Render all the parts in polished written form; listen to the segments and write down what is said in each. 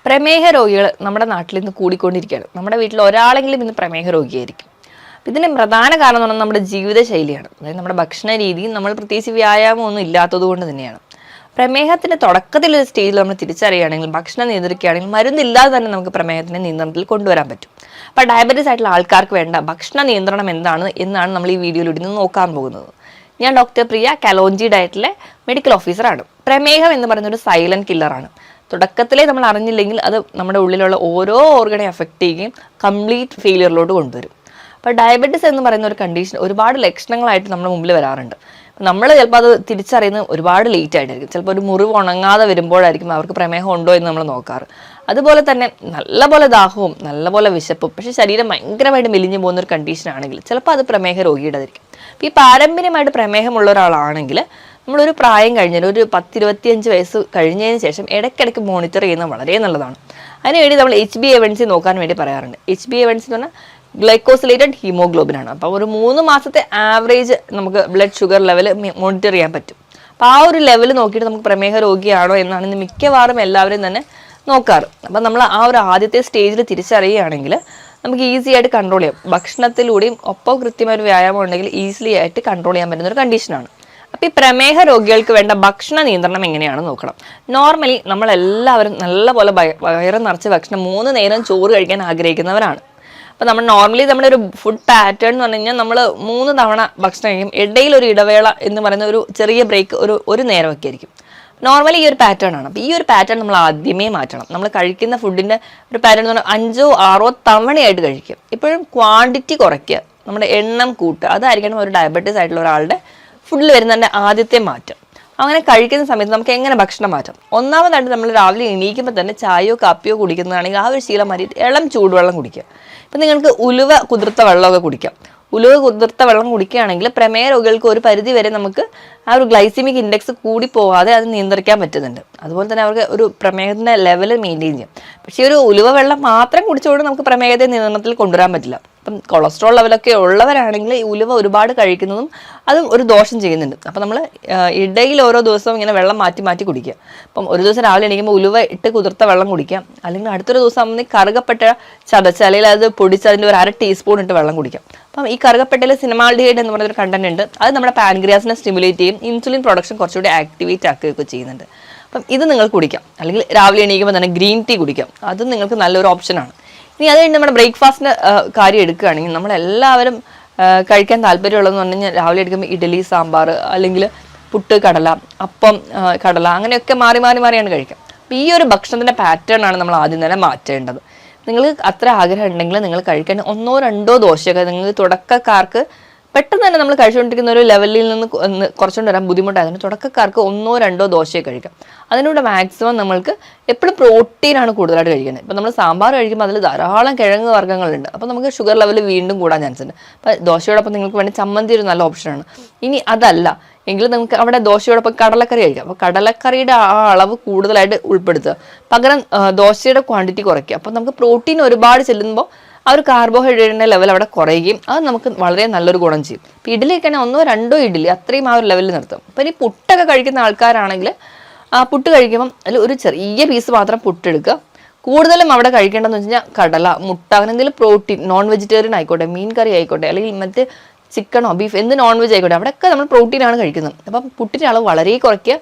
പ്രമേഹ രോഗികൾ നമ്മുടെ നാട്ടിൽ ഇന്ന് കൂടിക്കൊണ്ടിരിക്കുകയാണ്. നമ്മുടെ വീട്ടിൽ ഒരാളെങ്കിലും ഇന്ന് പ്രമേഹ രോഗിയായിരിക്കും. ഇതിന് പ്രധാന കാരണം എന്ന് പറഞ്ഞാൽ നമ്മുടെ ജീവിതശൈലിയാണ്. അതായത് നമ്മുടെ ഭക്ഷണ രീതിയും നമ്മൾ പ്രത്യേകിച്ച് വ്യായാമമൊന്നും ഇല്ലാത്തത് കൊണ്ട് തന്നെയാണ്. പ്രമേഹത്തിന്റെ തുടക്കത്തിലൊരു സ്റ്റേജിൽ നമ്മൾ തിരിച്ചറിയുകയാണെങ്കിൽ, ഭക്ഷണം നിയന്ത്രിക്കുകയാണെങ്കിൽ, മരുന്നില്ലാതെ തന്നെ നമുക്ക് പ്രമേഹത്തിന്റെ നിയന്ത്രണത്തിൽ കൊണ്ടുവരാൻ പറ്റും. അപ്പോൾ ഡയബറ്റീസ് ആയിട്ടുള്ള ആൾക്കാർക്ക് വേണ്ട ഭക്ഷണ നിയന്ത്രണം എന്നാണ് നമ്മൾ ഈ വീഡിയോയിലൂടെ നിന്ന് നോക്കാൻ പോകുന്നത്. ഞാൻ ഡോക്ടർ പ്രിയ, കലോഞ്ചി ഡയറ്റിലെ മെഡിക്കൽ ഓഫീസറാണ്. പ്രമേഹം എന്ന് പറയുന്ന ഒരു സൈലന്റ് കില്ലറാണ്. തുടക്കത്തിലേ നമ്മൾ അറിഞ്ഞില്ലെങ്കിൽ അത് നമ്മുടെ ഉള്ളിലുള്ള ഓരോ ഓർഗനെ അഫക്റ്റ് ചെയ്യുകയും കംപ്ലീറ്റ് ഫെയിലിയറിലോട്ട് കൊണ്ടുവരും. അപ്പോൾ ഡയബറ്റീസ് എന്ന് പറയുന്ന ഒരു കണ്ടീഷൻ ഒരുപാട് ലക്ഷണങ്ങളായിട്ട് നമ്മുടെ മുമ്പിൽ വരാറുണ്ട്. നമ്മൾ ചിലപ്പോൾ അത് തിരിച്ചറിയുന്നത് ഒരുപാട് ലേറ്റ് ആയിട്ടായിരിക്കും. ചിലപ്പോൾ ഒരു മുറിവ് ഉണങ്ങാതെ വരുമ്പോഴായിരിക്കും അവർക്ക് പ്രമേഹം ഉണ്ടോ എന്ന് നമ്മൾ നോക്കാറ്. അതുപോലെ തന്നെ നല്ലപോലെ ദാഹവും നല്ലപോലെ വിശപ്പും, പക്ഷേ ശരീരം ഭയങ്കരമായിട്ട് മെലിഞ്ഞു പോകുന്ന ഒരു കണ്ടീഷൻ ആണെങ്കിൽ ചിലപ്പോൾ അത് പ്രമേഹ രോഗിയുടേതായിരിക്കും. അപ്പോൾ ഈ പാരമ്പര്യമായിട്ട് പ്രമേഹമുള്ള ഒരാളാണെങ്കിൽ നമ്മളൊരു പ്രായം കഴിഞ്ഞാൽ ഒരു 10-25 വയസ്സ് കഴിഞ്ഞതിന് ശേഷം ഇടയ്ക്കിടയ്ക്ക് മോണിറ്റർ ചെയ്യുന്നത് വളരെ നല്ലതാണ്. അതിനുവേണ്ടി നമ്മൾ HbA1c നോക്കാൻ വേണ്ടി പറയാറുണ്ട്. HbA1c എന്ന് പറഞ്ഞാൽ ഗ്ലൈക്കോസിലേറ്റഡ് ഹീമോഗ്ലോബിൻ ആണ്. അപ്പോൾ ഒരു 3 മാസത്തെ ആവറേജ് നമുക്ക് ബ്ലഡ് ഷുഗർ ലെവൽ മോണിറ്റർ ചെയ്യാൻ പറ്റും. അപ്പോൾ ആ ഒരു ലെവൽ നോക്കിയിട്ട് നമുക്ക് പ്രമേഹ രോഗിയാണോ എന്നാണ് ഇന്ന് മിക്കവാറും എല്ലാവരും തന്നെ നോക്കാറ്. അപ്പം നമ്മൾ ആ ഒരു ആദ്യത്തെ സ്റ്റേജിൽ തിരിച്ചറിയുകയാണെങ്കിൽ നമുക്ക് ഈസി ആയിട്ട് കൺട്രോൾ ചെയ്യാം. ഭക്ഷണത്തിലൂടെയും ഒപ്പം കൃത്യമായ ഒരു വ്യായാമം ഉണ്ടെങ്കിൽ ഈസിലി ആയിട്ട് കൺട്രോൾ ചെയ്യാൻ പറ്റുന്ന ഒരു കണ്ടീഷനാണ്. അപ്പോൾ ഈ പ്രമേഹ രോഗികൾക്ക് വേണ്ട ഭക്ഷണ നിയന്ത്രണം എങ്ങനെയാണെന്ന് നോക്കണം. നോർമലി നമ്മളെല്ലാവരും നല്ലപോലെ വയറ് നിറച്ച് ഭക്ഷണം 3 നേരം ചോറ് കഴിക്കാൻ ആഗ്രഹിക്കുന്നവരാണ്. അപ്പോൾ നമ്മൾ നോർമലി നമ്മുടെ ഒരു ഫുഡ് പാറ്റേൺ എന്ന് പറഞ്ഞു കഴിഞ്ഞാൽ നമ്മൾ 3 തവണ ഭക്ഷണം കഴിക്കും. ഇടയിൽ ഒരു ഇടവേള എന്ന് പറയുന്ന ഒരു ചെറിയ ബ്രേക്ക് ഒരു നേരമൊക്കെ ആയിരിക്കും. നോർമലി ഈ ഒരു പാറ്റേൺ ആണ്. അപ്പോൾ ഈ ഒരു പാറ്റേൺ നമ്മൾ ആദ്യമേ മാറ്റണം. നമ്മൾ കഴിക്കുന്ന ഫുഡിൻ്റെ ഒരു പാറ്റേൺ എന്ന് പറഞ്ഞാൽ 5-6 തവണയായിട്ട് കഴിക്കുക. ഇപ്പോഴും ക്വാണ്ടിറ്റി കുറയ്ക്കുക, നമ്മുടെ എണ്ണം കൂട്ടുക. അതായിരിക്കണം ഒരു ഡയബറ്റീസ് ആയിട്ടുള്ള ഒരാളുടെ ഫുഡിൽ വരുന്നതിൻ്റെ ആദ്യത്തെ മാറ്റം. അങ്ങനെ കഴിക്കുന്ന സമയത്ത് നമുക്ക് എങ്ങനെ ഭക്ഷണം മാറ്റാം? ഒന്നാമതായിട്ട് നമ്മൾ രാവിലെ എണീക്കുമ്പോൾ തന്നെ ചായയോ കാപ്പിയോ കുടിക്കുന്നതാണെങ്കിൽ ആ ഒരു ശീലം മാറ്റിയിട്ട് ഇളം ചൂടുവെള്ളം കുടിക്കുക. ഇപ്പം നിങ്ങൾക്ക് ഉലുവ കുതിർത്ത വെള്ളമൊക്കെ കുടിക്കാം. ഉലുവ കുതിർത്ത വെള്ളം കുടിക്കുകയാണെങ്കിൽ പ്രമേഹ രോഗികൾക്ക് ഒരു പരിധി വരെ നമുക്ക് ആ ഒരു ഗ്ലൈസിമിക് ഇൻഡെക്സ് കൂടി പോകാതെ അത് നിയന്ത്രിക്കാൻ പറ്റുന്നുണ്ട്. അതുപോലെ തന്നെ അവർക്ക് ഒരു പ്രമേഹത്തിൻ്റെ ലെവൽ മെയിൻറ്റെയിൻ ചെയ്യാം. പക്ഷേ ഒരു ഉലുവ വെള്ളം മാത്രം കുടിച്ചുകൊണ്ട് നമുക്ക് പ്രമേഹത്തെ നിയന്ത്രണത്തിൽ കൊണ്ടുവരാൻ പറ്റില്ല. ഇപ്പം കൊളസ്ട്രോൾ ലെവലൊക്കെ ഉള്ളവരാണെങ്കിൽ ഈ ഉലുവ ഒരുപാട് കഴിക്കുന്നതും അതും ഒരു ദോഷം ചെയ്യുന്നുണ്ട്. അപ്പം നമ്മൾ ഇടയിൽ ഓരോ ദിവസവും ഇങ്ങനെ വെള്ളം മാറ്റി മാറ്റി കുടിക്കുക. അപ്പം ഒരു ദിവസം രാവിലെ എണീക്കുമ്പോൾ ഉലുവ ഇട്ട് കുതിർത്ത വെള്ളം കുടിക്കാം. അല്ലെങ്കിൽ അടുത്തൊരു ദിവസം ആകുമ്പോൾ കറുകപ്പെട്ട ചതച്ച് അല്ലെങ്കിൽ അത് പൊടിച്ച് അതിൻ്റെ ഒരു 1/2 ടീസ്പൂൺ ഇട്ട് വെള്ളം കുടിക്കാം. അപ്പം ഈ കറുകപ്പെട്ടയിൽ സിനമാൾഡിഹൈഡ് എന്ന് പറയുന്നൊരു കണ്ടന്റ് ഉണ്ട്. അത് നമ്മുടെ പാൻക്രിയാസിനെ സ്റ്റിമുലേറ്റ് ചെയ്യും, ഇൻസുലിൻ പ്രൊഡക്ഷൻ കുറച്ചുകൂടി ആക്ടിവേറ്റ് ആക്കുകയൊക്കെ ചെയ്യുന്നുണ്ട്. അപ്പം ഇത് നിങ്ങൾ കുടിക്കാം. അല്ലെങ്കിൽ രാവിലെ എണീക്കുമ്പോൾ തന്നെ ഗ്രീൻ ടീ കുടിക്കാം. അതും നിങ്ങൾക്ക് നല്ലൊരു ഓപ്ഷനാണ്. ഇനി അത് കഴിഞ്ഞ് നമ്മുടെ ബ്രേക്ക്ഫാസ്റ്റിൻ്റെ കാര്യം എടുക്കുകയാണെങ്കിൽ നമ്മളെല്ലാവരും കഴിക്കാൻ താല്പര്യമുള്ളതെന്ന് പറഞ്ഞു കഴിഞ്ഞാൽ രാവിലെ എടുക്കുമ്പോൾ ഇഡ്ഡലി, സാമ്പാർ, അല്ലെങ്കിൽ പുട്ട്, കടല, അപ്പം, കടല, അങ്ങനെയൊക്കെ മാറിയാണ് കഴിക്കുക. അപ്പോൾ ഈ ഒരു ഭക്ഷണത്തിൻ്റെ പാറ്റേൺ ആണ് നമ്മൾ ആദ്യം തന്നെ മാറ്റേണ്ടത്. നിങ്ങൾ അത്ര ആഗ്രഹം ഉണ്ടെങ്കിൽ നിങ്ങൾ കഴിക്കാൻ 1-2 ദോശയൊക്കെ നിങ്ങൾക്ക് തുടക്കക്കാർക്ക് പെട്ടെന്ന് തന്നെ നമ്മൾ കഴിച്ചുകൊണ്ടിരിക്കുന്ന ഒരു ലെവലിൽ നിന്ന് കുറച്ചുകൊണ്ട് വരാൻ ബുദ്ധിമുട്ടായതുകൊണ്ട് തുടക്കക്കാർക്ക് 1-2 ദോശയെ കഴിക്കാം. അതിലൂടെ മാക്സിമം നമ്മൾക്ക് എപ്പോഴും പ്രോട്ടീനാണ് കൂടുതലായിട്ട് കഴിക്കുന്നത്. ഇപ്പം നമ്മൾ സാമ്പാർ കഴിക്കുമ്പോൾ അതിൽ ധാരാളം കിഴങ്ങ് വർഗ്ഗങ്ങളുണ്ട്. അപ്പോൾ നമുക്ക് ഷുഗർ ലെവൽ വീണ്ടും കൂടാൻ ചാൻസ് ഉണ്ട്. അപ്പോൾ ദോശയോടൊപ്പം നിങ്ങൾക്ക് വേണ്ടി ചമ്മന്തി ഒരു നല്ല ഓപ്ഷനാണ്. ഇനി അതല്ല എങ്കിൽ നമുക്ക് അവിടെ ദോശയോടൊപ്പം കടലക്കറി കഴിക്കാം. അപ്പോൾ കടലക്കറിയുടെ ആ അളവ് കൂടുതലായിട്ട് ഉൾപ്പെടുത്തുക, പകരം ദോശയുടെ ക്വാണ്ടിറ്റി കുറയ്ക്കുക. അപ്പോൾ നമുക്ക് പ്രോട്ടീൻ ഒരുപാട് ചെല്ലുമ്പോൾ ആ ഒരു കാർബോഹൈഡ്രേറ്റിൻ്റെ ലെവൽ അവിടെ കുറയുകയും അത് നമുക്ക് വളരെ നല്ലൊരു ഗുണം ചെയ്യും. ഇപ്പോൾ ഇഡ്ഡലിയൊക്കെ 1-2 ഇഡ്ഡലി അത്രയും ആ ഒരു ലെവലിൽ നിർത്തും. അപ്പോൾ ഇനി പുട്ടൊക്കെ കഴിക്കുന്ന ആൾക്കാരാണെങ്കിൽ ആ പുട്ട് കഴിക്കുമ്പം അതിൽ ഒരു ചെറിയ പീസ് മാത്രം പുട്ടെടുക്കുക. കൂടുതലും അവിടെ കഴിക്കേണ്ടതെന്ന് വെച്ച് കഴിഞ്ഞാൽ കടല, മുട്ട, അങ്ങനെ എന്തെങ്കിലും പ്രോട്ടീൻ, നോൺ വെജിറ്റേറിയൻ ആയിക്കോട്ടെ, മീൻ കറി ആയിക്കോട്ടെ, അല്ലെങ്കിൽ മറ്റ് ചിക്കനോ ബീഫ് എന്ത് നോൺ വെജ് ആയിക്കോട്ടെ, അവിടെയൊക്കെ നമ്മൾ പ്രോട്ടീനാണ് കഴിക്കുന്നത്. അപ്പം പുട്ടിൻ്റെ അളവ് വളരെ കുറയ്ക്കുക.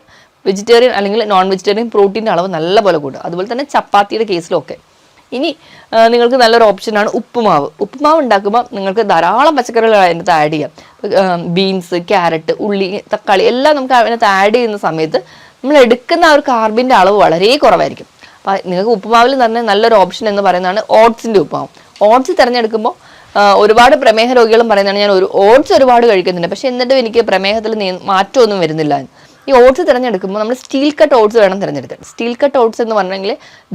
വെജിറ്റേറിയൻ അല്ലെങ്കിൽ നോൺ വെജിറ്റേറിയൻ പ്രോട്ടീൻ്റെ അളവ് നല്ലപോലെ കൂടുക. അതുപോലെ തന്നെ ചപ്പാത്തിയുടെ കേസിലൊക്കെ. ഇനി നിങ്ങൾക്ക് നല്ലൊരു ഓപ്ഷനാണ് ഉപ്പുമാവ്. ഉപ്പുമാവ് ഉണ്ടാക്കുമ്പോൾ നിങ്ങൾക്ക് ധാരാളം പച്ചക്കറികൾ അതിനകത്ത് ആഡ് ചെയ്യാം. ബീൻസ്, ക്യാരറ്റ്, ഉള്ളി, തക്കാളി എല്ലാം നമുക്ക് അതിനകത്ത് ആഡ് ചെയ്യുന്ന സമയത്ത് നമ്മൾ എടുക്കുന്ന ആ ഒരു കാർബിൻ്റെ അളവ് വളരെ കുറവായിരിക്കും. അപ്പോൾ നിങ്ങൾക്ക് ഉപ്പുമാവിൽ തന്നെ നല്ലൊരു ഓപ്ഷൻ എന്ന് പറയുന്നതാണ് ഓട്സിൻ്റെ ഉപ്പുമാവ്. ഓട്സ് തിരഞ്ഞെടുക്കുമ്പോൾ ഒരുപാട് പ്രമേഹ രോഗികളും പറയുന്നതാണ് ഞാൻ ഓട്സ് ഒരുപാട് കഴിക്കുന്നുണ്ട്, പക്ഷെ എന്നിട്ടും എനിക്ക് പ്രമേഹത്തിൽ മാറ്റമൊന്നും വരുന്നില്ല. ഈ ഓട്സ് തിരഞ്ഞെടുക്കുമ്പോൾ നമ്മൾ സ്റ്റീൽ കട്ട് ഓട്സ് വേണം തിരഞ്ഞെടുക്കാൻ. സ്റ്റീൽ കട്ട് ഓട്സ് എന്ന് പറഞ്ഞെങ്കിൽ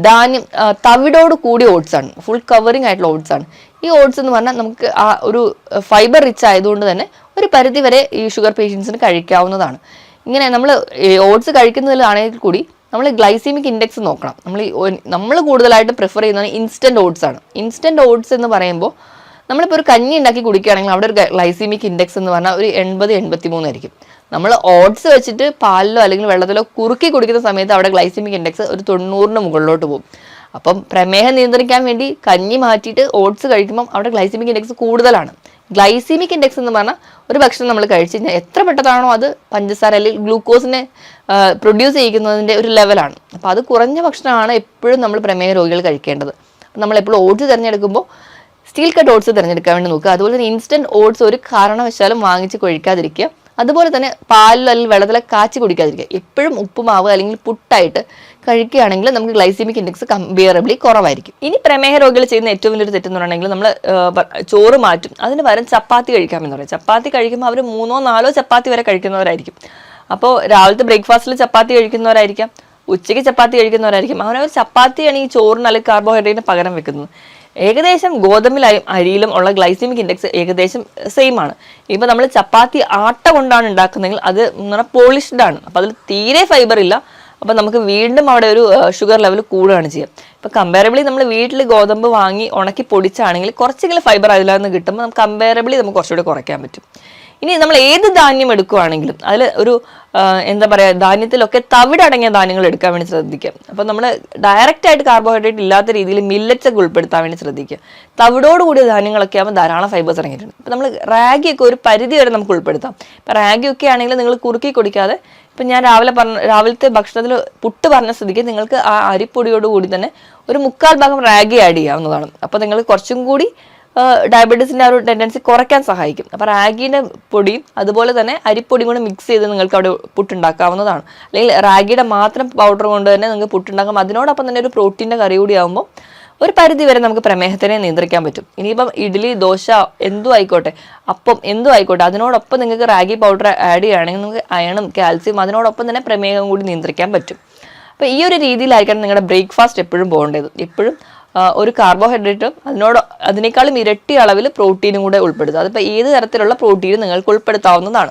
ധാന്യം തവിടോട് കൂടിയ ഓട്സ് ആണ്, ഫുൾ കവറിങ് ആയിട്ടുള്ള ഓട്സ് ആണ്. ഈ ഓട്സ് എന്ന് പറഞ്ഞാൽ നമുക്ക് ആ ഒരു ഫൈബർ റിച്ച് ആയതുകൊണ്ട് തന്നെ ഒരു പരിധി വരെ ഈ ഷുഗർ പേഷ്യൻസിന് കഴിക്കാവുന്നതാണ്. ഇങ്ങനെ നമ്മൾ ഓട്സ് കഴിക്കുന്നതിലാണെങ്കിൽ കൂടി നമ്മൾ ഗ്ലൈസീമിക് ഇൻഡെക്സ് നോക്കണം. നമ്മൾ കൂടുതലായിട്ട് പ്രിഫർ ചെയ്യുന്നത് ഇൻസ്റ്റൻറ്റ് ഓട്സ് ആണ്. ഇൻസ്റ്റൻറ്റ് ഓട്സ് എന്ന് പറയുമ്പോൾ നമ്മളിപ്പോൾ ഒരു കഞ്ഞി ഉണ്ടാക്കി കുടിക്കുകയാണെങ്കിൽ അവിടെ ഒരു ഗ്ലൈസീമിക് ഇൻഡെക്സ് എന്ന് പറഞ്ഞാൽ ഒരു 80-83 ആയിരിക്കും. നമ്മൾ ഓട്സ് വെച്ചിട്ട് പാലിലോ അല്ലെങ്കിൽ വെള്ളത്തിലോ കുറുക്കി കുടിക്കുന്ന സമയത്ത് അവിടെ ഗ്ലൈസീമിക് ഇൻഡെക്സ് ഒരു 90ന് മുകളിലോട്ട് പോകും. അപ്പം പ്രമേഹം നിയന്ത്രിക്കാൻ വേണ്ടി കഞ്ഞി മാറ്റിയിട്ട് ഓട്സ് കഴിക്കുമ്പം അവിടെ ഗ്ലൈസീമിക് ഇൻഡെക്സ് കൂടുതലാണ്. ഗ്ലൈസീമിക് ഇൻഡെക്സ് എന്ന് പറഞ്ഞാൽ ഒരു ഭക്ഷണം നമ്മൾ കഴിച്ചു കഴിഞ്ഞാൽ എത്ര പെട്ടതാണോ അത് പഞ്ചസാര അല്ലെങ്കിൽ ഗ്ലൂക്കോസിനെ പ്രൊഡ്യൂസ് ചെയ്യിക്കുന്നതിൻ്റെ ഒരു ലെവലാണ്. അപ്പോൾ അത് കുറഞ്ഞ ഭക്ഷണമാണ് എപ്പോഴും നമ്മൾ പ്രമേഹ രോഗികൾ കഴിക്കേണ്ടത്. നമ്മൾ എപ്പോഴും ഓട്സ് തിരഞ്ഞെടുക്കുമ്പോൾ സ്റ്റീൽ കട്ട് ഓട്സ് തിരഞ്ഞെടുക്കാൻ വേണ്ടി നോക്കുക. അതുപോലെ തന്നെ ഇൻസ്റ്റന്റ് ഓട്സ് ഒരു കാരണവശാലും വാങ്ങിച്ച് കഴിക്കാതിരിക്കുക. അതുപോലെ തന്നെ പാലിലോ അല്ലെങ്കിൽ വെള്ളത്തിലോ കാച്ചി കുടിക്കാതിരിക്കുക. എപ്പോഴും ഉപ്പുമാവ് അല്ലെങ്കിൽ പുട്ടായിട്ട് കഴിക്കുകയാണെങ്കിൽ നമുക്ക് ഗ്ലൈസീമിക് ഇൻഡെക്സ് കമ്പിയറബിളി കുറവായിരിക്കും. ഇനി പ്രമേഹ രോഗികൾ ചെയ്യുന്ന ഏറ്റവും വലിയൊരു തെറ്റെന്ന് പറയുകയാണെങ്കിൽ നമ്മൾ ചോറ് മാറ്റും, അതിന് പകരം ചപ്പാത്തി കഴിക്കാമെന്ന് പറയും. ചപ്പാത്തി കഴിക്കുമ്പോൾ അവർ 3-4 ചപ്പാത്തി വരെ കഴിക്കുന്നവരായിരിക്കും. അപ്പോൾ രാവിലത്തെ ബ്രേക്ക്ഫാസ്റ്റിൽ ചപ്പാത്തി കഴിക്കുന്നവരായിരിക്കാം, ഉച്ചയ്ക്ക് ചപ്പാത്തി കഴിക്കുന്നവരായിരിക്കും. അങ്ങനെ ഒരു ചപ്പാത്തിയാണ് ഈ ചോറിന് അല്ലെങ്കിൽ കാർബോഹൈഡ്രേറ്റിന് പകരം വെക്കുന്നത്. ഏകദേശം ഗോതമ്പിലായും അരിയിലും ഉള്ള ഗ്ലൈസീമിക് ഇൻഡെക്സ് ഏകദേശം സെയിം ആണ്. ഇപ്പം നമ്മൾ ചപ്പാത്തി ആട്ട കൊണ്ടാണ് ഉണ്ടാക്കുന്നതെങ്കിൽ അത് പോളിഷ്ഡ് ആണ്. അപ്പം അതിൽ തീരെ ഫൈബർ ഇല്ല. അപ്പം നമുക്ക് വീണ്ടും അവിടെ ഒരു ഷുഗർ ലെവൽ കൂടുകയാണ് ചെയ്യുക. ഇപ്പം കമ്പാരബിളി നമ്മൾ വീട്ടിൽ ഗോതമ്പ് വാങ്ങി ഉണക്കി പൊടിച്ചാണെങ്കിൽ കുറച്ചെങ്കിലും ഫൈബർ അതിൽ നിന്ന് കിട്ടുമ്പോൾ നമുക്ക് കമ്പാരബിളി നമുക്ക് കുറച്ചുകൂടി കുറയ്ക്കാൻ പറ്റും. ഇനി നമ്മൾ ഏത് ധാന്യം എടുക്കുകയാണെങ്കിലും അതിൽ ഒരു എന്താ പറയുക, ധാന്യത്തിലൊക്കെ തവിടടങ്ങിയ ധാന്യങ്ങൾ എടുക്കാൻ വേണ്ടി ശ്രദ്ധിക്കുക. അപ്പോൾ നമ്മൾ ഡയറക്റ്റ് ആയിട്ട് കാർബോഹൈഡ്രേറ്റ് ഇല്ലാത്ത രീതിയിൽ മില്ലറ്റ്സ് ഒക്കെ ഉൾപ്പെടുത്താൻ വേണ്ടി ശ്രദ്ധിക്കുക. തവിടോട് കൂടിയ ധാന്യങ്ങളൊക്കെ ആകുമ്പോൾ ധാരാളം ഫൈബേഴ്സ് ഇറങ്ങിയിട്ടുണ്ട്. അപ്പോൾ നമ്മൾ റാഗിയൊക്കെ ഒരു പരിധി വരെ നമുക്ക് ഉൾപ്പെടുത്താം. ഇപ്പോൾ റാഗിയൊക്കെ ആണെങ്കിൽ നിങ്ങൾ കുറുക്കി കുടിക്കാതെ, ഇപ്പം ഞാൻ രാവിലത്തെ ഭക്ഷണത്തിൽ പുട്ട് പറഞ്ഞ സ്ഥിതിക്ക് നിങ്ങൾക്ക് ആ അരിപ്പൊടിയോടുകൂടി തന്നെ ഒരു 1/4 ഭാഗം റാഗി ആഡ് ചെയ്യാവുന്നതാണ്. അപ്പോൾ നിങ്ങൾ കുറച്ചും കൂടി ഡയബറ്റീസിൻ്റെ ആ ഒരു ടെൻഡൻസി കുറയ്ക്കാൻ സഹായിക്കും. അപ്പോൾ റാഗിൻ്റെ പൊടിയും അതുപോലെ തന്നെ അരിപ്പൊടിയും കൂടെ മിക്സ് ചെയ്ത് നിങ്ങൾക്ക് അവിടെ പുട്ടുണ്ടാക്കാവുന്നതാണ്. അല്ലെങ്കിൽ റാഗിയുടെ മാത്രം പൗഡർ കൊണ്ട് തന്നെ നിങ്ങൾക്ക് പുട്ടുണ്ടാക്കാം. അതിനോടൊപ്പം തന്നെ ഒരു പ്രോട്ടീൻ്റെ കറി കൂടി ആകുമ്പോൾ ഒരു പരിധി വരെ നമുക്ക് പ്രമേഹത്തിനെ നിയന്ത്രിക്കാൻ പറ്റും. ഇനിയിപ്പം ഇഡ്ഡലി, ദോശ എന്തും ആയിക്കോട്ടെ, അപ്പം എന്തും ആയിക്കോട്ടെ, അതിനോടൊപ്പം നിങ്ങൾക്ക് റാഗി പൗഡർ ആഡ് ചെയ്യുകയാണെങ്കിൽ നിങ്ങൾക്ക് അയണും കാൽസ്യം അതിനോടൊപ്പം തന്നെ പ്രമേഹം കൂടി നിയന്ത്രിക്കാൻ പറ്റും. അപ്പോൾ ഈ ഒരു രീതിയിലായിരിക്കണം നിങ്ങളുടെ ബ്രേക്ക്ഫാസ്റ്റ് എപ്പോഴും പോകേണ്ടത്. എപ്പോഴും ഒരു കാർബോഹൈഡ്രേറ്റും അതിനേക്കാളും ഇരട്ടി അളവിൽ പ്രോട്ടീനും കൂടെ ഉൾപ്പെടുത്തുക. അതിപ്പോൾ ഏത് തരത്തിലുള്ള പ്രോട്ടീനും നിങ്ങൾക്ക് ഉൾപ്പെടുത്താവുന്നതാണ്.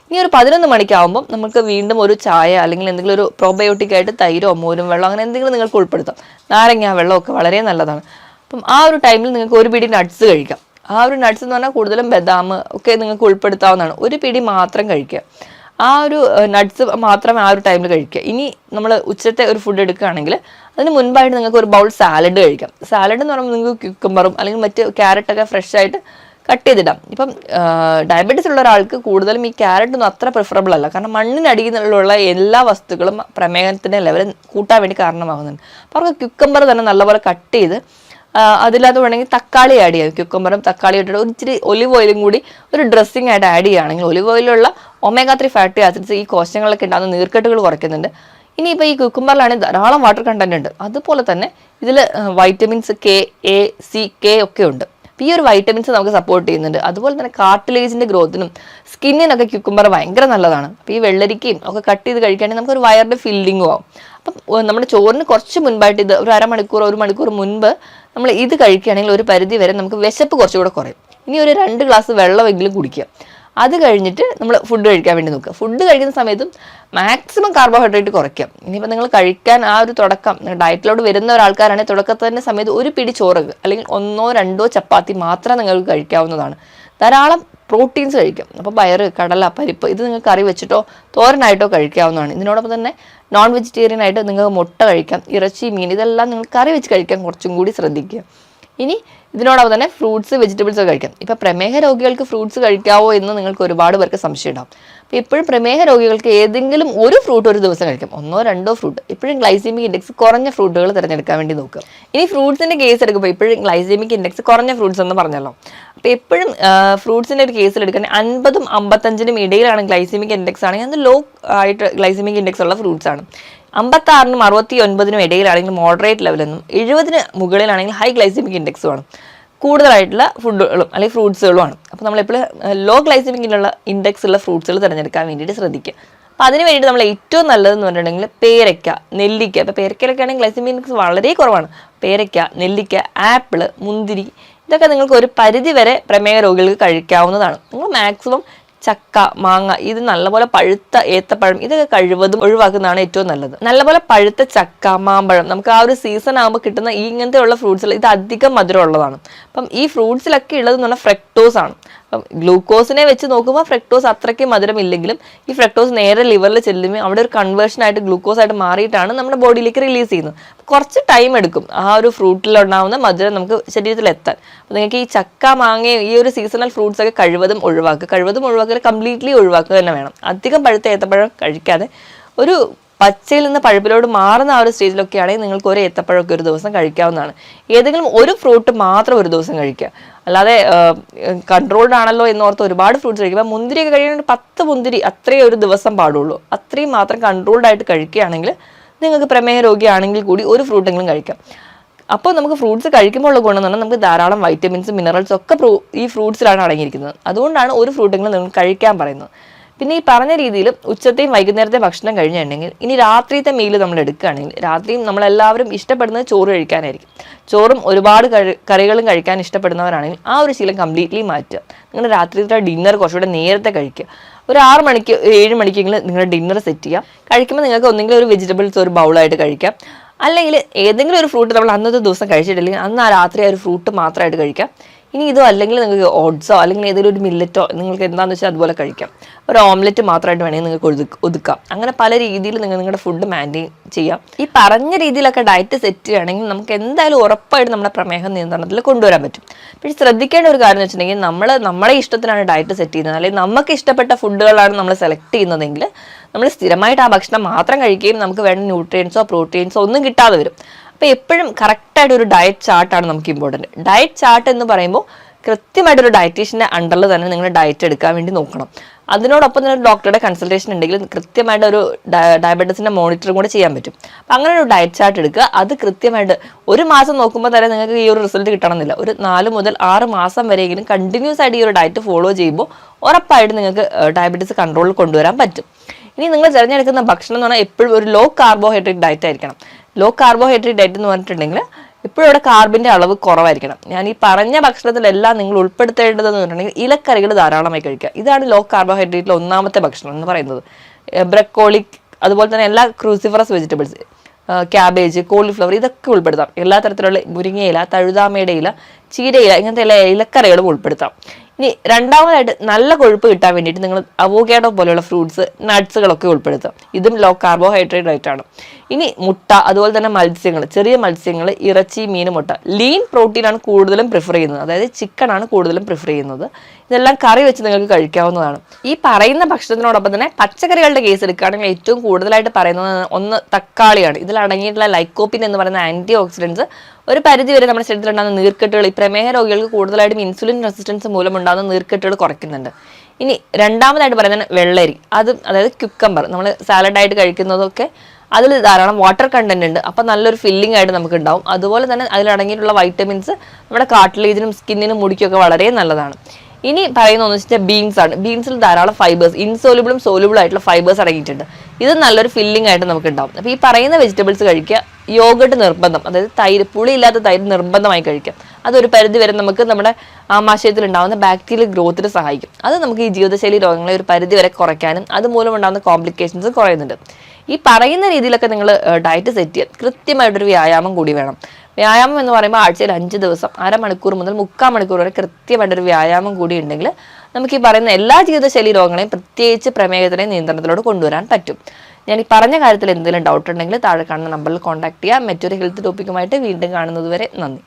ഇനി ഒരു 11 മണിക്കാവുമ്പം നമുക്ക് വീണ്ടും ഒരു ചായ അല്ലെങ്കിൽ എന്തെങ്കിലും ഒരു പ്രോബയോട്ടിക് ആയിട്ട് തൈരോ മോരും വെള്ളം അങ്ങനെ എന്തെങ്കിലും നിങ്ങൾക്ക് ഉൾപ്പെടുത്താം. നാരങ്ങ വെള്ളമൊക്കെ വളരെ നല്ലതാണ്. അപ്പം ആ ഒരു ടൈമിൽ നിങ്ങൾക്ക് ഒരു പിടി നട്ട്സ് കഴിക്കാം. ആ ഒരു നട്ട്സ് എന്ന് പറഞ്ഞാൽ കൂടുതലും ബദാം ഒക്കെ നിങ്ങൾക്ക് ഉൾപ്പെടുത്താവുന്നതാണ്. ഒരു പിടി മാത്രം കഴിക്കുക. ആ ഒരു നട്ട്സ് മാത്രം ആ ഒരു ടൈമിൽ കഴിക്കുക. ഇനി നമ്മൾ ഉച്ചത്തെ ഒരു ഫുഡ് എടുക്കുകയാണെങ്കിൽ അതിന് മുൻപായിട്ട് നിങ്ങൾക്ക് ഒരു ബൗൾ സാലഡ് കഴിക്കാം. സാലഡ് എന്ന് പറയുമ്പോൾ നിങ്ങൾക്ക് ക്യുക്കമ്പറും അല്ലെങ്കിൽ മറ്റ് ക്യാരറ്റൊക്കെ ഫ്രഷ് ആയിട്ട് കട്ട് ചെയ്തിടാം. ഇപ്പം ഡയബറ്റീസ് ഉള്ള ഒരാൾക്ക് കൂടുതലും ഈ ക്യാരറ്റൊന്നും അത്ര പ്രിഫറബിൾ അല്ല. കാരണം മണ്ണിനടിയിലുള്ള എല്ലാ വസ്തുക്കളും പ്രമേഹത്തിൻ്റെ ലെവൽ കൂട്ടാൻ വേണ്ടി കാരണമാകുന്നുണ്ട്. അപ്പോൾ അവർക്ക് ക്യുക്കമ്പർ തന്നെ നല്ലപോലെ കട്ട് ചെയ്ത് അതില്ലാതെ വേണമെങ്കിൽ തക്കാളി ആഡ് ചെയ്യാം. ക്യുക്കമ്പറും തക്കാളി ഇട്ടിട്ട് ഒരു ഇച്ചിരി ഒലിവ് ഓയിലും കൂടി ഒരു ഡ്രസ്സിങ് ആയിട്ട് ആഡ് ചെയ്യുകയാണെങ്കിൽ ഒലിവ് ഓയിലുള്ള omega-3 ഫാറ്റി ആസിഡ്സ് ഈ കോശങ്ങളിലൊക്കെ ഉണ്ടാകുന്ന നീർക്കെട്ടുകൾ കുറയ്ക്കുന്നുണ്ട്. ഇനിയിപ്പോൾ ഈ കുക്കുംബറിലാണെങ്കിൽ ധാരാളം വാട്ടർ കണ്ടന്റ് ഉണ്ട്. അതുപോലെ തന്നെ ഇതിൽ vitamins K, A, C, K ഒക്കെ ഉണ്ട്. അപ്പോൾ ഈ ഒരു വൈറ്റമിൻസ് നമുക്ക് സപ്പോർട്ട് ചെയ്യുന്നുണ്ട്. അതുപോലെ തന്നെ കാർട്ടിലേജിൻ്റെ ഗ്രോത്തിനും സ്കിന്നിനൊക്കെ ക്യുക്കുംബർ ഭയങ്കര നല്ലതാണ്. അപ്പോൾ ഈ വെള്ളരിക്കയും ഒക്കെ കട്ട് ചെയ്ത് കഴിക്കുകയാണെങ്കിൽ നമുക്കൊരു വയറിൻ്റെ ഫില്ലിങ്ങും ആവും. അപ്പം നമ്മുടെ ചോറിന് കുറച്ച് മുൻപായിട്ട് ഇത് ഒരു അരമണിക്കൂർ 1 മണിക്കൂർ മുൻപ് നമ്മൾ ഇത് കഴിക്കുകയാണെങ്കിൽ ഒരു പരിധി വരെ നമുക്ക് വിശപ്പ് കുറച്ചുകൂടെ കുറയും. ഇനി ഒരു 2 ഗ്ലാസ് വെള്ളമെങ്കിലും കുടിക്കുക. അത് കഴിഞ്ഞിട്ട് നമ്മൾ ഫുഡ് കഴിക്കാൻ വേണ്ടി നോക്കുക. ഫുഡ് കഴിക്കുന്ന സമയത്തും മാക്സിമം കാർബോഹൈഡ്രേറ്റ് കുറയ്ക്കുക. ഇനിയിപ്പോൾ നിങ്ങൾ കഴിക്കാൻ ആ ഒരു തുടക്കം ഡയറ്റിലോട്ട് വരുന്ന ഒരാൾക്കാരാണെങ്കിൽ തുടക്കത്തിൻ്റെ സമയത്ത് ഒരു പിടി ചോറ് അല്ലെങ്കിൽ 1-2 ചപ്പാത്തി മാത്രം നിങ്ങൾക്ക് കഴിക്കാവുന്നതാണ്. ധാരാളം പ്രോട്ടീൻസ് കഴിക്കാം. അപ്പോൾ പയറ്, കടല, പരിപ്പ് ഇത് നിങ്ങൾക്ക് കറി വെച്ചിട്ടോ തോരനായിട്ടോ കഴിക്കാവുന്നതാണ്. ഇതിനോടൊപ്പം തന്നെ നോൺ വെജിറ്റേറിയൻ ആയിട്ട് നിങ്ങൾക്ക് മുട്ട കഴിക്കാം, ഇറച്ചി, മീൻ ഇതെല്ലാം നിങ്ങൾ കറി വെച്ച് കഴിക്കാൻ കുറച്ചും കൂടി ശ്രദ്ധിക്കുക. ഇനി ഇതിനോടൊപ്പം തന്നെ ഫ്രൂട്ട്സ്, വെജിറ്റബിൾസ് ഒക്കെ കഴിക്കാം. ഇപ്പോൾ പ്രമേഹ രോഗികൾക്ക് ഫ്രൂട്ട്സ് കഴിക്കാവോ എന്ന് നിങ്ങൾക്ക് ഒരുപാട് പേർക്ക് സംശയം ഉണ്ടാവും. അപ്പോൾ എപ്പോഴും പ്രമേഹ രോഗികൾക്ക് ഏതെങ്കിലും ഒരു ഫ്രൂട്ട് ഒരു ദിവസം കഴിക്കാം, 1-2 ഫ്രൂട്ട്. എപ്പോഴും ഗ്ലൈസീമിക് ഇൻഡെക്സ് കുറഞ്ഞ ഫ്രൂട്ടുകൾ തിരഞ്ഞെടുക്കാൻ വേണ്ടി നോക്കുക. ഇനി ഫ്രൂട്ട്സിൻ്റെ കേസ് എടുക്കുമ്പോൾ എപ്പോഴും ഗ്ലൈസീമിക് ഇൻഡെക്സ് കുറഞ്ഞ ഫ്രൂട്ട്സ് എന്ന് പറഞ്ഞല്ലോ. അപ്പോൾ എപ്പോഴും ഫ്രൂട്ട്സിൻ്റെ ഒരു കേസിൽ എടുക്കാൻ 50-നും 55-നും ഇടയിലാണ് ഗ്ലൈസീമിക് ഇൻഡെക്സ് ആണെങ്കിൽ അത് ലോ ആയിട്ട് ഗ്ലൈസീമിക് ഇൻഡെക്സ് ഉള്ള ഫ്രൂട്ട്സ് ആണ്. 56-നും 69-നും ഇടയിലാണെങ്കിൽ മോഡറേറ്റ് ലെവലെന്നും 70-ന് മുകളിലാണെങ്കിൽ ഹൈ ഗ്ലൈസീമിക് ഇൻഡെക്സുമാണ്. കൂടുതലായിട്ടുള്ള ഫുഡുകളും അല്ലെങ്കിൽ ഫ്രൂട്ട്സുകളുമാണ്. അപ്പോൾ നമ്മളെപ്പോഴും ലോ ഗ്ലൈസീമിക്കിലുള്ള ഇൻഡെക്സ് ഉള്ള ഫ്രൂട്ട്സുകൾ തിരഞ്ഞെടുക്കാൻ വേണ്ടിയിട്ട് ശ്രദ്ധിക്കുക. അപ്പോൾ അതിന് വേണ്ടിയിട്ട് നമ്മൾ ഏറ്റവും നല്ലതെന്ന് പറഞ്ഞിട്ടുണ്ടെങ്കിൽ പേരയ്ക്ക, നെല്ലിക്ക. ഇപ്പോൾ പേരയ്ക്കയിലൊക്കെ ആണെങ്കിൽ ഗ്ലൈസീമിക് ഇൻഡെക്സ് വളരെ കുറവാണ്. പേരയ്ക്ക, നെല്ലിക്ക, ആപ്പിള്, മുന്തിരി ഇതൊക്കെ നിങ്ങൾക്ക് ഒരു പരിധി വരെ പ്രമേഹ രോഗികൾക്ക് കഴിക്കാവുന്നതാണ്. നിങ്ങൾ മാക്സിമം ചക്ക, മാങ്ങ ഇത് നല്ലപോലെ പഴുത്ത ഏത്തപ്പഴം ഇതൊക്കെ കഴിവതും ഒഴിവാക്കുന്നതാണ് ഏറ്റവും നല്ലത്. നല്ലപോലെ പഴുത്ത ചക്ക, മാമ്പഴം നമുക്ക് ആ ഒരു സീസൺ ആകുമ്പോൾ കിട്ടുന്ന ഈ ഇങ്ങനത്തെ ഉള്ള ഫ്രൂട്ട്സിൽ ഇത് അധികം മധുരം ഉള്ളതാണ്. അപ്പം ഈ ഫ്രൂട്ട്സിലൊക്കെ ഉള്ളതെന്ന് പറഞ്ഞാൽ ഫ്രക്ടോസ് ആണ്. ഗ്ലൂക്കോസിനെ വെച്ച് നോക്കുമ്പോൾ ഫ്രക്ടോസ് അത്രയ്ക്ക് മധുരമില്ലെങ്കിലും ഈ ഫ്രക്ടോസ് നേരെ ലിവറിൽ ചെല്ലുമ്പോൾ അവിടെ ഒരു കൺവേർഷൻ ആയിട്ട് ഗ്ലൂക്കോസ് ആയിട്ട് മാറിയിട്ടാണ് നമ്മുടെ ബോഡിയിലേക്ക് റിലീസ് ചെയ്യുന്നത്. കുറച്ച് ടൈം എടുക്കും ആ ഒരു ഫ്രൂട്ടിലുണ്ടാവുന്ന മധുരം നമുക്ക് ശരീരത്തിൽ എത്താൻ. അപ്പോൾ നിങ്ങൾക്ക് ഈ ചക്ക, മാങ്ങ, ഈ ഒരു സീസണൽ ഫ്രൂട്ട്സ് ഒക്കെ കഴിവതും ഒഴിവാക്കുക, കംപ്ലീറ്റ്ലി ഒഴിവാക്കുക തന്നെ വേണം. അധികം പഴുത്ത ഏത്തപ്പഴം കഴിക്കാതെ ഒരു പച്ചയിൽ നിന്ന് പഴുപ്പിലോട്ട് മാറുന്ന ആ ഒരു സ്റ്റേജിലൊക്കെ ആണെങ്കിൽ നിങ്ങൾക്ക് ഒരു ഏത്തപ്പഴമൊക്കെ ഒരു ദിവസം കഴിക്കാവുന്നതാണ്. ഏതെങ്കിലും ഒരു ഫ്രൂട്ട് മാത്രം ഒരു ദിവസം കഴിക്കുക. അല്ലാതെ കൺട്രോൾഡ് ആണല്ലോ എന്നോർത്ത് ഒരുപാട് ഫ്രൂട്ട്സ് കഴിക്കുക. മുന്തിരിയൊക്കെ കഴിയുമ്പോൾ 10 മുന്തിരി അത്രയും ഒരു ദിവസം പാടുള്ളൂ. അത്രയും മാത്രം കൺട്രോൾഡ് ആയിട്ട് കഴിക്കുകയാണെങ്കിൽ നിങ്ങൾക്ക് പ്രമേഹ രോഗിയാണെങ്കിൽ കൂടി ഒരു ഫ്രൂട്ടെങ്കിലും കഴിക്കാം. അപ്പോൾ നമുക്ക് ഫ്രൂട്ട്സ് കഴിക്കുമ്പോൾ ഉള്ള ഗുണം എന്ന് പറഞ്ഞാൽ നമുക്ക് ധാരാളം വൈറ്റമിൻസും മിനറൽസും ഒക്കെ ഈ ഫ്രൂട്ട്സിലാണ് അടങ്ങിയിരിക്കുന്നത്. അതുകൊണ്ടാണ് ഒരു ഫ്രൂട്ടെങ്കിലും നിങ്ങൾ കഴിക്കാൻ പറയുന്നത്. പിന്നെ ഈ പറഞ്ഞ രീതിയിൽ ഉച്ചത്തെയും വൈകുന്നേരത്തെ ഭക്ഷണം കഴിഞ്ഞിട്ടുണ്ടെങ്കിൽ ഇനി രാത്രിയത്തെ മീല് നമ്മൾ എടുക്കുകയാണെങ്കിൽ രാത്രിയും നമ്മളെല്ലാവരും ഇഷ്ടപ്പെടുന്നത് ചോറ് കഴിക്കാനായിരിക്കും. ചോറും ഒരുപാട് കറികളും കഴിക്കാൻ ഇഷ്ടപ്പെടുന്നവരാണെങ്കിൽ ആ ഒരു ശീലം കംപ്ലീറ്റ്ലി മാറ്റുക. നിങ്ങൾ രാത്രിയിലത്തെ ഡിന്നർ കുറച്ചുകൂടെ നേരത്തെ കഴിക്കുക. ഒരു 6 മണിക്ക് 7 മണിക്കെങ്കിലും നിങ്ങളുടെ ഡിന്നർ സെറ്റ് ചെയ്യുക. കഴിക്കുമ്പോൾ നിങ്ങൾക്ക് ഒന്നെങ്കിലും ഒരു വെജിറ്റബിൾസ് ഒരു ബൗളായിട്ട് കഴിക്കാം. അല്ലെങ്കിൽ ഏതെങ്കിലും ഒരു ഫ്രൂട്ട് നമ്മൾ അന്നത്തെ ദിവസം കഴിച്ചിട്ടില്ലെങ്കിൽ അന്ന് ആ രാത്രി ആ ഒരു ഫ്രൂട്ട് മാത്രമായിട്ട് കഴിക്കാം. ഇനി ഇതോ അല്ലെങ്കിൽ നിങ്ങൾക്ക് ഓട്സോ അല്ലെങ്കിൽ ഏതെങ്കിലും ഒരു മില്ലറ്റോ നിങ്ങൾക്ക് എന്താണെന്ന് വെച്ചാൽ അതുപോലെ കഴിക്കാം. ഒരു ഓംലെറ്റ് മാത്രമായിട്ട് വേണമെങ്കിൽ നിങ്ങൾക്ക് ഒതുക്കാം. അങ്ങനെ പല രീതിയിൽ നിങ്ങളുടെ ഫുഡ് മാൻറ്റെയിൻ ചെയ്യാം. ഈ പറഞ്ഞ രീതിയിലൊക്കെ ഡയറ്റ് സെറ്റ് ചെയ്യുകയാണെങ്കിൽ നമുക്ക് എന്തായാലും ഉറപ്പായിട്ട് നമ്മുടെ പ്രമേഹ നിയന്ത്രണത്തിൽ കൊണ്ടുവരാൻ പറ്റും. പക്ഷേ ശ്രദ്ധിക്കേണ്ട ഒരു കാര്യം എന്ന് വെച്ചിട്ടുണ്ടെങ്കിൽ നമ്മുടെ ഇഷ്ടത്തിനാണ് ഡയറ്റ് സെറ്റ് ചെയ്യുന്നത്, അല്ലെങ്കിൽ നമുക്ക് ഇഷ്ടപ്പെട്ട ഫുഡുകളാണ് നമ്മൾ സെലക്ട് ചെയ്യുന്നതെങ്കിൽ നമ്മൾ സ്ഥിരമായിട്ട് ആ ഭക്ഷണം മാത്രം കഴിക്കുകയും നമുക്ക് വേണ്ട ന്യൂട്രിയൻസോ പ്രോട്ടീൻസോ ഒന്നും കിട്ടാതെ വരും. അപ്പോൾ എപ്പോഴും കറക്റ്റായിട്ട് ഒരു ഡയറ്റ് ചാർട്ടാണ് നമുക്ക് ഇമ്പോർട്ടൻറ്റ്. ഡയറ്റ് ചാർട്ട് എന്ന് പറയുമ്പോൾ കൃത്യമായിട്ടൊരു ഡയറ്റീഷ്യൻ്റെ അണ്ടറിൽ തന്നെ നിങ്ങൾ ഡയറ്റ് എടുക്കാൻ വേണ്ടി നോക്കണം. അതിനോടൊപ്പം തന്നെ ഡോക്ടറുടെ കൺസൾട്ടേഷൻ ഉണ്ടെങ്കിൽ കൃത്യമായിട്ട് ഒരു ഡയബറ്റീസിൻ്റെ മോണിറ്ററും കൂടെ ചെയ്യാൻ പറ്റും. അപ്പം അങ്ങനെ ഒരു ഡയറ്റ് ചാർട്ട് എടുക്കുക. അത് കൃത്യമായിട്ട് ഒരു മാസം നോക്കുമ്പോൾ തന്നെ നിങ്ങൾക്ക് ഈ ഒരു റിസൾട്ട് കിട്ടണമെന്നില്ല. ഒരു 4 മുതൽ 6 മാസം വരെയെങ്കിലും കണ്ടിന്യൂസ് ആയിട്ട് ഈ ഒരു ഡയറ്റ് ഫോളോ ചെയ്യുമ്പോൾ ഉറപ്പായിട്ട് നിങ്ങൾക്ക് ഡയബറ്റീസ് കൺട്രോളിൽ കൊണ്ടുവരാൻ പറ്റും. ഇനി നിങ്ങൾ തിരഞ്ഞെടുക്കുന്ന ഭക്ഷണം എന്ന് പറഞ്ഞാൽ എപ്പോഴും ഒരു ലോ കാർബോഹൈഡ്രേറ്റ് ഡയറ്റ് ആയിരിക്കണം. ലോ കാർബോഹൈഡ്രേറ്റ് ഡയറ്റ് എന്ന് പറഞ്ഞിട്ടുണ്ടെങ്കിൽ ഇപ്പോഴും ഇവിടെ കാർബിൻ്റെ അളവ് കുറവായിരിക്കണം. ഞാൻ ഈ പറഞ്ഞ ഭക്ഷണത്തിലെല്ലാം നിങ്ങൾ ഉൾപ്പെടുത്തേണ്ടതെന്ന് പറഞ്ഞിട്ടുണ്ടെങ്കിൽ ഇലക്കറികൾ ധാരാളമായി കഴിക്കുക. ഇതാണ് ലോ കാർബോഹൈഡ്രേറ്റിലെ ഒന്നാമത്തെ ഭക്ഷണം എന്ന് പറയുന്നത്. ബ്രക്കോളി, അതുപോലെ തന്നെ എല്ലാ ക്രൂസിഫറസ് വെജിറ്റബിൾസ്, ക്യാബേജ്, കോളിഫ്ലവർ, ഇതൊക്കെ ഉൾപ്പെടുത്താം. എല്ലാ തരത്തിലുള്ള മുരിങ്ങയില, തഴുതാമയുടെ ഇല, ചീരയില, ഇങ്ങനത്തെ എല്ലാ ഇലക്കറികളും ഉൾപ്പെടുത്താം. ഇനി രണ്ടാമതായിട്ട് നല്ല കൊഴുപ്പ് കിട്ടാൻ വേണ്ടിയിട്ട് നിങ്ങൾ അവോക്കാഡോ പോലെയുള്ള ഫ്രൂട്ട്സ്, നട്ട്സുകളൊക്കെ ഉൾപ്പെടുത്താം. ഇതും ലോ കാർബോഹൈഡ്രേറ്റ് ആയിട്ടാണ്. ഇനി മുട്ട, അതുപോലെ തന്നെ മത്സ്യങ്ങൾ, ചെറിയ മത്സ്യങ്ങൾ, ഇറച്ചി, മീൻ, മുട്ട. ലീൻ പ്രോട്ടീനാണ് കൂടുതലും പ്രിഫർ ചെയ്യുന്നത്, അതായത് ചിക്കനാണ് കൂടുതലും പ്രിഫർ ചെയ്യുന്നത്. ഇതെല്ലാം കറി വെച്ച് നിങ്ങൾക്ക് കഴിക്കാവുന്നതാണ്. ഈ പറയുന്ന ഭക്ഷണത്തിനോടൊപ്പം തന്നെ പച്ചക്കറികളുടെ കേസ് എടുക്കുകയാണെങ്കിൽ ഏറ്റവും കൂടുതലായിട്ട് പറയുന്നത് ഒന്ന് തക്കാളിയാണ്. ഇതിൽ അടങ്ങിയിട്ടുള്ള ലൈക്കോപ്പിൻ എന്ന് പറയുന്ന ആൻറ്റി ഓക്സിഡൻസ് ഒരു പരിധി വരെ നമ്മുടെ ശരീരത്തിലുണ്ടാകുന്ന നീർക്കെട്ടുകൾ, ഈ പ്രമേഹ രോഗികൾക്ക് കൂടുതലായിട്ടും ഇൻസുലിൻ റെസിസ്റ്റൻസ് മൂലം ഉണ്ടാകുന്ന നീർക്കെട്ടുകൾ കുറയ്ക്കുന്നുണ്ട്. ഇനി രണ്ടാമതായിട്ട് പറയുന്നത് വെള്ളരി, അതായത് ക്യുക്കമ്പർ, നമ്മൾ സാലഡായിട്ട് കഴിക്കുന്നതൊക്കെ അതിൽ ധാരാളം വാട്ടർ കണ്ടന്റ് ഉണ്ട്. അപ്പം നല്ലൊരു ഫില്ലിംഗ് ആയിട്ട് നമുക്ക് ഉണ്ടാവും. അതുപോലെ തന്നെ അതിലടങ്ങിയിട്ടുള്ള വൈറ്റമിൻസ് നമ്മുടെ കാർട്ടിലേജിനും സ്കിന്നിനും മുടിക്കൊക്കെ വളരെ നല്ലതാണ്. ഇനി പറയുന്ന ഒന്ന് വെച്ചാൽ ബീൻസ് ആണ്. ബീൻസിൽ ധാരാളം ഫൈബേഴ്സ്, ഇൻസോലുബിളും സോലുബിളും ആയിട്ടുള്ള ഫൈബേഴ്സ് അടങ്ങിയിട്ടുണ്ട്. ഇത് നല്ലൊരു ഫില്ലിംഗ് ആയിട്ട് നമുക്ക് ഉണ്ടാവും. അപ്പോൾ ഈ പറയുന്ന വെജിറ്റബിൾസ് കഴിക്കുക. യോഗട്ട് നിർബന്ധം, അതായത് തൈര്, പുളിയില്ലാത്ത തൈര് നിർബന്ധമായി കഴിക്കാം. അതൊരു പരിധി വരെ നമുക്ക് നമ്മുടെ ആമാശയത്തിൽ ഉണ്ടാകുന്ന ബാക്ടീരിയൽ ഗ്രോത്തിന് സഹായിക്കും. അത് നമുക്ക് ഈ ജീവിതശൈലി രോഗങ്ങളെ ഒരു പരിധി വരെ കുറയ്ക്കാനും അതുമൂലം ഉണ്ടാകുന്ന കോംപ്ലിക്കേഷൻസ് കുറയുന്നുണ്ട്. ഈ പറയുന്ന രീതിയിലൊക്കെ നിങ്ങൾ ഡയറ്റ് സെറ്റ് ചെയ്യാൻ കൃത്യമായിട്ടൊരു വ്യായാമം കൂടി വേണം. വ്യായാമം എന്ന് പറയുമ്പോൾ ആഴ്ചയിൽ 5 ദിവസം 1/2 മണിക്കൂർ മുതൽ 3/4 മണിക്കൂർ വരെ കൃത്യമായിട്ടൊരു വ്യായാമം കൂടി ഉണ്ടെങ്കിൽ നമുക്ക് ഈ പറയുന്ന എല്ലാ ജീവിതശൈലി രോഗങ്ങളെയും പ്രത്യേകിച്ച് പ്രമേഹത്തിനെ നിയന്ത്രണത്തിലോട് കൊണ്ടുവരാൻ പറ്റും. ഞാൻ ഈ പറഞ്ഞ കാര്യത്തിൽ എന്തെങ്കിലും ഡൗട്ട് ഉണ്ടെങ്കിൽ താഴെ കാണുന്ന നമ്പറിൽ കോൺടാക്ട് ചെയ്യാം. മറ്റൊരു ഹെൽത്ത് ടോപ്പിക്കുമായിട്ട് വീണ്ടും കാണുന്നത് വരെ നന്ദി.